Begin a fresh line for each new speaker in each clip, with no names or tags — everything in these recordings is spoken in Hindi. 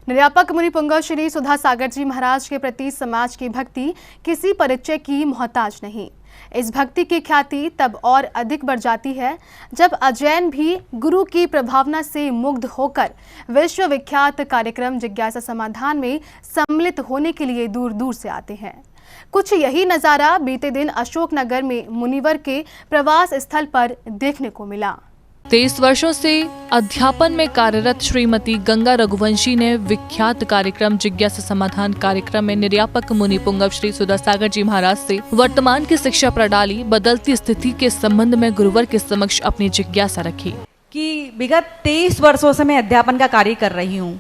निर्यापक मुनिपुंगव श्री सुधा सागर जी महाराज के प्रति समाज की भक्ति किसी परिचय की मोहताज नहीं। इस भक्ति की ख्याति तब और अधिक बढ़ जाती है जब अजैन भी गुरु की प्रभावना से मुग्ध होकर विश्वविख्यात कार्यक्रम जिज्ञासा समाधान में सम्मिलित होने के लिए दूर दूर से आते हैं। कुछ यही नज़ारा बीते दिन अशोकनगर में मुनिवर के प्रवास स्थल पर देखने को मिला।
23 वर्षों से अध्यापन में कार्यरत श्रीमती गंगा रघुवंशी ने विख्यात कार्यक्रम जिज्ञासा समाधान कार्यक्रम में निर्यापक मुनिपुंगव श्री सुधा सागर जी महाराज से वर्तमान की शिक्षा प्रणाली बदलती स्थिति के संबंध में गुरुवर के समक्ष अपनी जिज्ञासा रखी
कि विगत 23 वर्षों से मैं अध्यापन का कार्य कर रही हूँ,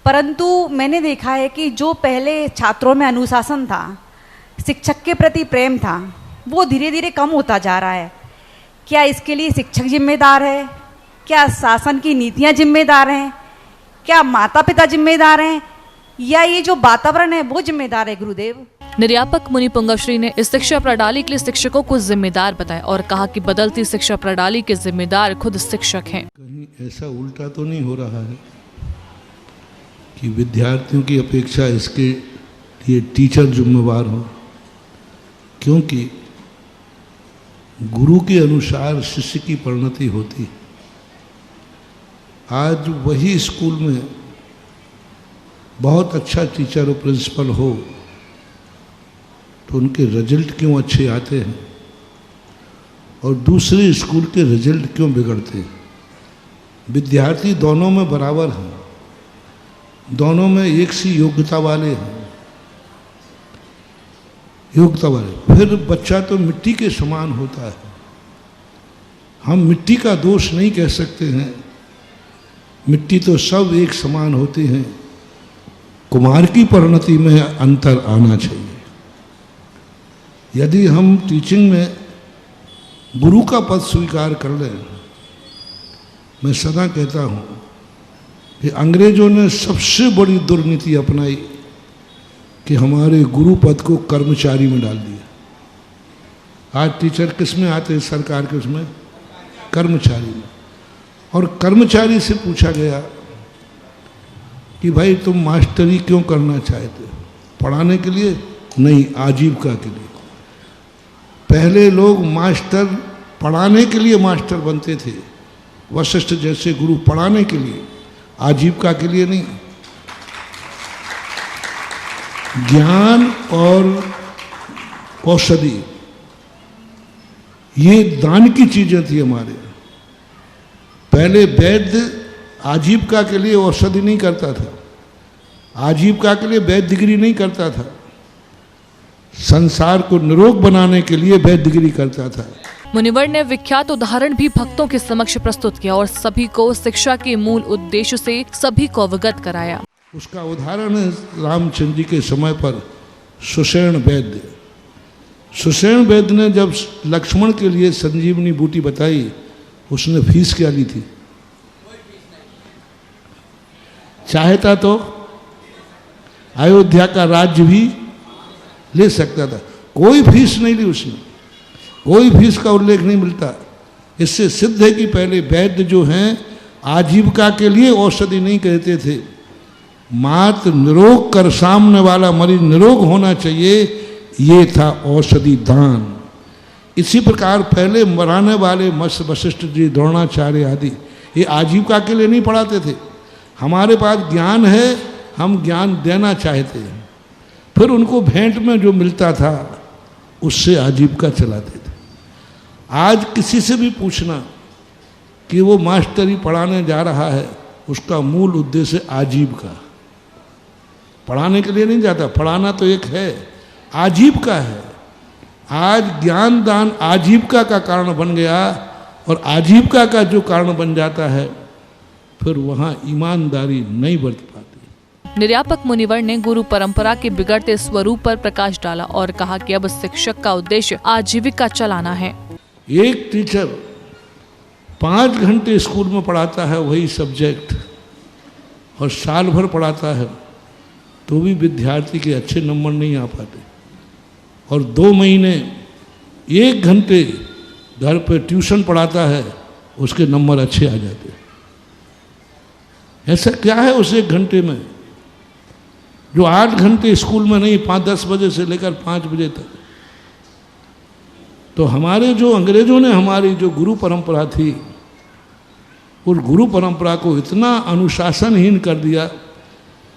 परंतु मैंने देखा है कि जो पहले छात्रों में अनुशासन था, शिक्षक के प्रति प्रेम था, वो धीरे धीरे कम होता जा रहा है। क्या इसके लिए शिक्षक जिम्मेदार है? क्या शासन की नीतियां जिम्मेदार हैं? क्या माता पिता जिम्मेदार हैं? या ये जो वातावरण है वो जिम्मेदार है? गुरुदेव,
निर्यापक मुनिपुंगव श्री ने इस शिक्षा प्रणाली के लिए शिक्षकों को जिम्मेदार बताया और कहा कि बदलती शिक्षा प्रणाली के जिम्मेदार खुद शिक्षक हैं।
कहीं ऐसा उल्टा तो नहीं हो रहा है कि विद्यार्थियों की अपेक्षा इसके लिए टीचर जिम्मेवार हो, क्योंकि गुरु के अनुसार शिष्य की परिणति होती। आज वही स्कूल में बहुत अच्छा टीचर और प्रिंसिपल हो तो उनके रिजल्ट क्यों अच्छे आते हैं और दूसरे स्कूल के रिजल्ट क्यों बिगड़ते हैं? विद्यार्थी दोनों में बराबर हैं, दोनों में एक सी योग्यता वाले हैं, फिर बच्चा तो मिट्टी के समान होता है। हम मिट्टी का दोष नहीं कह सकते हैं, मिट्टी तो सब एक समान होती हैं। कुमार की परिणति में अंतर आना चाहिए। यदि हम टीचिंग में गुरु का पद स्वीकार कर लें, मैं सदा कहता हूँ कि अंग्रेजों ने सबसे बड़ी दुर्नीति अपनाई कि हमारे गुरु पद को कर्मचारी में डाल दिया। आज टीचर किस में आते हैं? सरकार के उसमें कर्मचारी में। और कर्मचारी से पूछा गया कि भाई तुम मास्टरी क्यों करना चाहते हो? पढ़ाने के लिए? नहीं, आजीविका के लिए। पहले लोग मास्टर पढ़ाने के लिए मास्टर बनते थे, वशिष्ठ जैसे गुरु पढ़ाने के लिए, आजीविका के लिए नहीं। ज्ञान और औषधि ये दान की चीजें थी हमारे। पहले वैद्य आजीविका के लिए औषधि नहीं करता था, आजीविका के लिए वैद्य डिग्री नहीं करता था, संसार को निरोग बनाने के लिए वैद्य डिग्री करता था।
मुनिवर ने विख्यात उदाहरण भी भक्तों के समक्ष प्रस्तुत किया और सभी को शिक्षा के मूल उद्देश्य से सभी को अवगत कराया।
उसका उदाहरण है रामचंद्र जी के समय पर सुषेण वैद्य। सुषेण वैद्य ने जब लक्ष्मण के लिए संजीवनी बूटी बताई, उसने फीस क्या ली थी? चाहता तो अयोध्या का राज्य भी ले सकता था, कोई फीस नहीं ली उसने, कोई फीस का उल्लेख नहीं मिलता। इससे सिद्ध है कि पहले वैद्य जो हैं आजीविका के लिए औषधि नहीं कहते थे, मात्र निरोग कर सामने वाला मरीज निरोग होना चाहिए, ये था औषधि दान। इसी प्रकार पहले मराने वाले वशिष्ठ जी, द्रोणाचार्य आदि ये आजीविका के लिए नहीं पढ़ाते थे। हमारे पास ज्ञान है, हम ज्ञान देना चाहते हैं, फिर उनको भेंट में जो मिलता था उससे आजीविका चलाते थे। आज किसी से भी पूछना कि वो मास्टरी पढ़ाने जा रहा है, उसका मूल उद्देश्य आजीविका, पढ़ाने के लिए नहीं जाता। पढ़ाना तो एक है, आजीविका है। आज ज्ञान दान आजीविका का कारण बन गया और आजीविका का जो कारण बन जाता है फिर वहाँ ईमानदारी नहीं बरत पाती।
निर्यापक मुनिवर ने गुरु परंपरा के बिगड़ते स्वरूप पर प्रकाश डाला और कहा कि अब शिक्षक का उद्देश्य आजीविका चलाना है।
एक टीचर 5 घंटे स्कूल में पढ़ाता है वही सब्जेक्ट और साल भर पढ़ाता है तो भी विद्यार्थी के अच्छे नंबर नहीं आ पाते, और 2 महीने 1 घंटे घर पे ट्यूशन पढ़ाता है उसके नंबर अच्छे आ जाते। ऐसा क्या है उस 1 घंटे में? जो 8 घंटे स्कूल में नहीं, 5-10 बजे से लेकर 5 बजे तक। तो हमारे जो अंग्रेजों ने हमारी जो गुरु परंपरा थी, उस गुरु परंपरा को इतना अनुशासनहीन कर दिया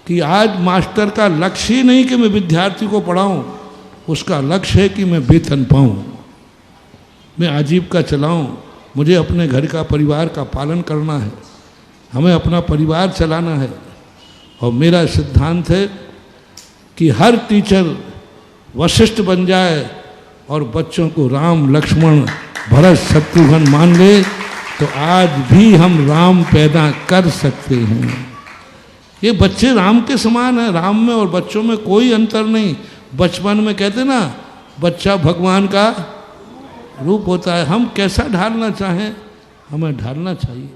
कि आज मास्टर का लक्ष्य ही नहीं कि मैं विद्यार्थी को पढ़ाऊं, उसका लक्ष्य है कि मैं वेतन पाऊं, मैं आजीविका चलाऊं, मुझे अपने घर का परिवार का पालन करना है, हमें अपना परिवार चलाना है। और मेरा सिद्धांत है कि हर टीचर वशिष्ठ बन जाए और बच्चों को राम लक्ष्मण भरत शत्रुघ्न मान ले, तो आज भी हम राम पैदा कर सकते हैं। ये बच्चे राम के समान हैं, राम में और बच्चों में कोई अंतर नहीं। बचपन में कहते ना, बच्चा भगवान का रूप होता है। हम कैसा ढालना चाहें, हमें ढालना चाहिए।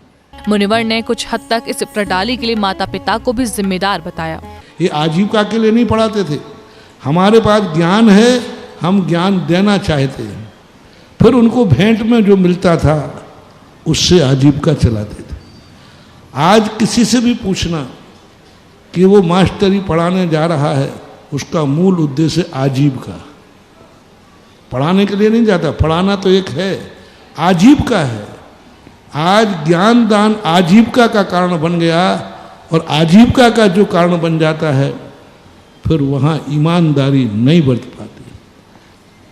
मुनिवर ने कुछ हद तक इस प्रणाली के लिए माता पिता को भी जिम्मेदार बताया।
ये आजीविका के लिए नहीं पढ़ाते थे, हमारे पास ज्ञान है, हम ज्ञान देना चाहते हैं, फिर उनको भेंट में जो मिलता था उससे आजीविका चलाते थे। आज किसी से भी पूछना कि वो मास्टरी पढ़ाने जा रहा है, उसका मूल उद्देश्य आजीविका, पढ़ाने के लिए नहीं जाता। पढ़ाना तो एक है, आजीविका है। आज ज्ञान दान आजीविका का कारण बन गया, और आजीविका का जो कारण बन जाता है, फिर वहाँ ईमानदारी नहीं बरत पाती।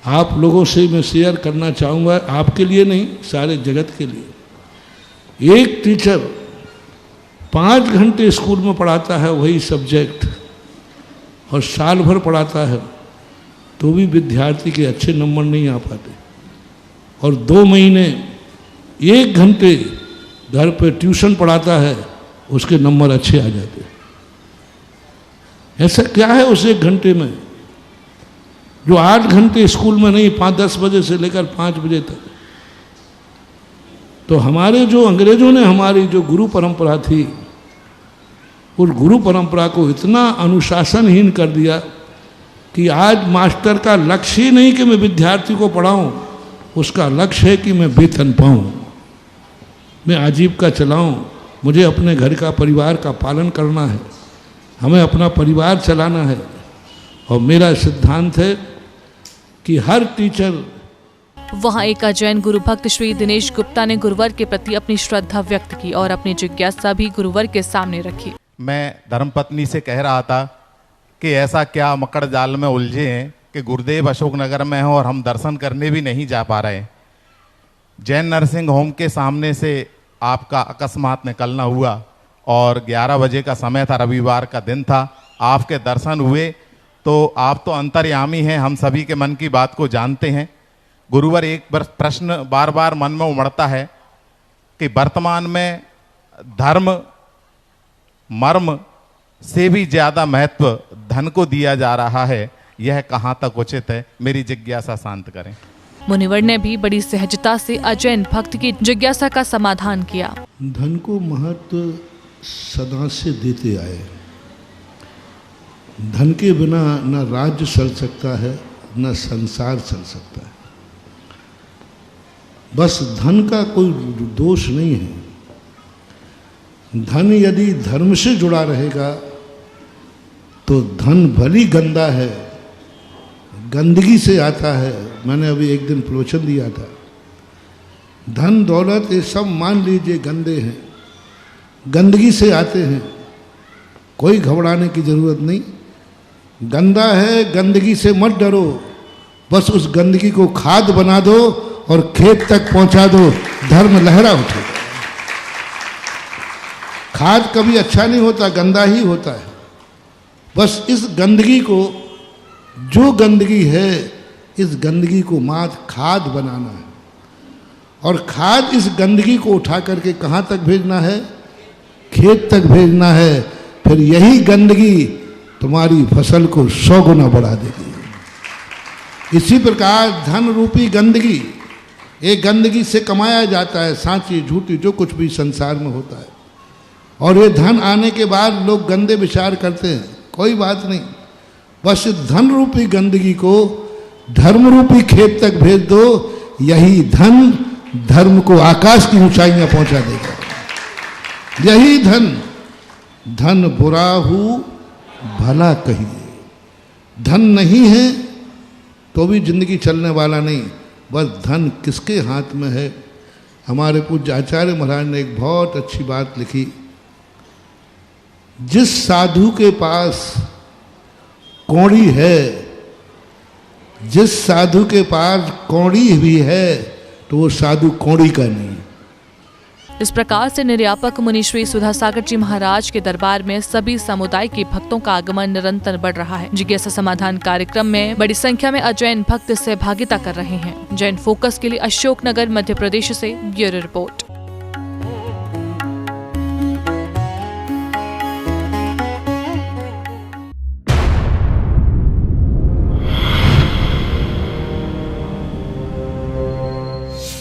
आप लोगों से मैं शेयर करना चाहूँगा, आपके लिए नहीं, सारे जगत के लिए। एक टीचर 5 घंटे स्कूल में पढ़ाता है वही सब्जेक्ट, और साल भर पढ़ाता है, तो भी विद्यार्थी के अच्छे नंबर नहीं आ पाते। और 2 महीने 1 घंटे घर पे ट्यूशन पढ़ाता है, उसके नंबर अच्छे आ जाते। ऐसा क्या है उस 1 घंटे में, जो 8 घंटे स्कूल में नहीं, 5-10 बजे से लेकर 5 बजे तक। तो हमारे जो अंग्रेजों ने हमारी जो गुरु परंपरा थी, उस गुरु परंपरा को इतना अनुशासनहीन कर दिया कि आज मास्टर का लक्ष्य ही नहीं कि मैं विद्यार्थी को पढ़ाऊं, उसका लक्ष्य है कि मैं वेतन पाऊं, मैं आजीविका चलाऊं, मुझे अपने घर का परिवार का पालन करना है, हमें अपना परिवार चलाना है। और मेरा सिद्धांत है कि हर टीचर।
वहां एक अजैन गुरु भक्त श्री दिनेश गुप्ता ने गुरुवर के प्रति अपनी श्रद्धा व्यक्त की और अपनी जिज्ञासा भी गुरुवर के सामने रखी।
मैं धर्मपत्नी से कह रहा था कि ऐसा क्या मकड़ जाल में उलझे हैं कि गुरुदेव अशोकनगर में हो और हम दर्शन करने भी नहीं जा पा रहे। जैन नर्सिंग होम के सामने से आपका अकस्मात निकलना हुआ और 11 बजे का समय था, रविवार का दिन था, आपके दर्शन हुए। तो आप तो अंतर्यामी हैं, हम सभी के मन की बात को जानते हैं। गुरुवर, एक प्रश्न बार बार मन में उमड़ता है कि वर्तमान में धर्म मर्म से भी ज़्यादा महत्व धन को दिया जा रहा है, यह कहाँ तक उचित है? मेरी जिज्ञासा शांत करें।
मुनिवर ने भी बड़ी सहजता से अजैन भक्त की जिज्ञासा का समाधान किया।
धन को महत्व सदा से देते आए। धन के बिना न राज्य चल सकता है, न संसार चल सकता है। बस धन का कोई दोष नहीं है। धन यदि धर्म से जुड़ा रहेगा तो धन भली गंदा है, गंदगी से आता है। मैंने अभी एक दिन प्रवचन दिया था, धन दौलत ये सब मान लीजिए गंदे हैं, गंदगी से आते हैं, कोई घबराने की जरूरत नहीं। गंदा है, गंदगी से मत डरो, बस उस गंदगी को खाद बना दो और खेत तक पहुंचा दो, धर्म लहरा उठेगा। खाद कभी अच्छा नहीं होता, गंदा ही होता है। बस इस गंदगी को, जो गंदगी है, इस गंदगी को मात खाद बनाना है, और खाद इस गंदगी को उठा करके कहाँ तक भेजना है? खेत तक भेजना है। फिर यही गंदगी तुम्हारी फसल को 100 गुना बढ़ा देगी। इसी प्रकार धन रूपी गंदगी, एक गंदगी से कमाया जाता है, सांची झूठी जो कुछ भी संसार में होता है। और ये धन आने के बाद लोग गंदे विचार करते हैं, कोई बात नहीं, बस धन रूपी गंदगी को धर्म रूपी खेत तक भेज दो, यही धन धर्म को आकाश की ऊंचाइयां पहुंचा देगा। यही धन, धन बुरा हो भला कहिए। धन नहीं है तो भी जिंदगी चलने वाला नहीं, बस धन किसके हाथ में है। हमारे पूज्य आचार्य महाराज ने एक बहुत अच्छी बात लिखी, जिस साधु के पास कौड़ी है, जिस साधु के पास कौड़ी भी है तो वो साधु कौड़ी का नहीं है।
इस प्रकार से निर्यापक मुनि श्री सुधा सागर जी महाराज के दरबार में सभी समुदाय के भक्तों का आगमन निरंतर बढ़ रहा है। जिज्ञासा समाधान कार्यक्रम में बड़ी संख्या में अजैन भक्त सहभागिता कर रहे हैं। जैन फोकस के लिए अशोकनगर मध्य प्रदेश से ब्यूरो रिपोर्ट।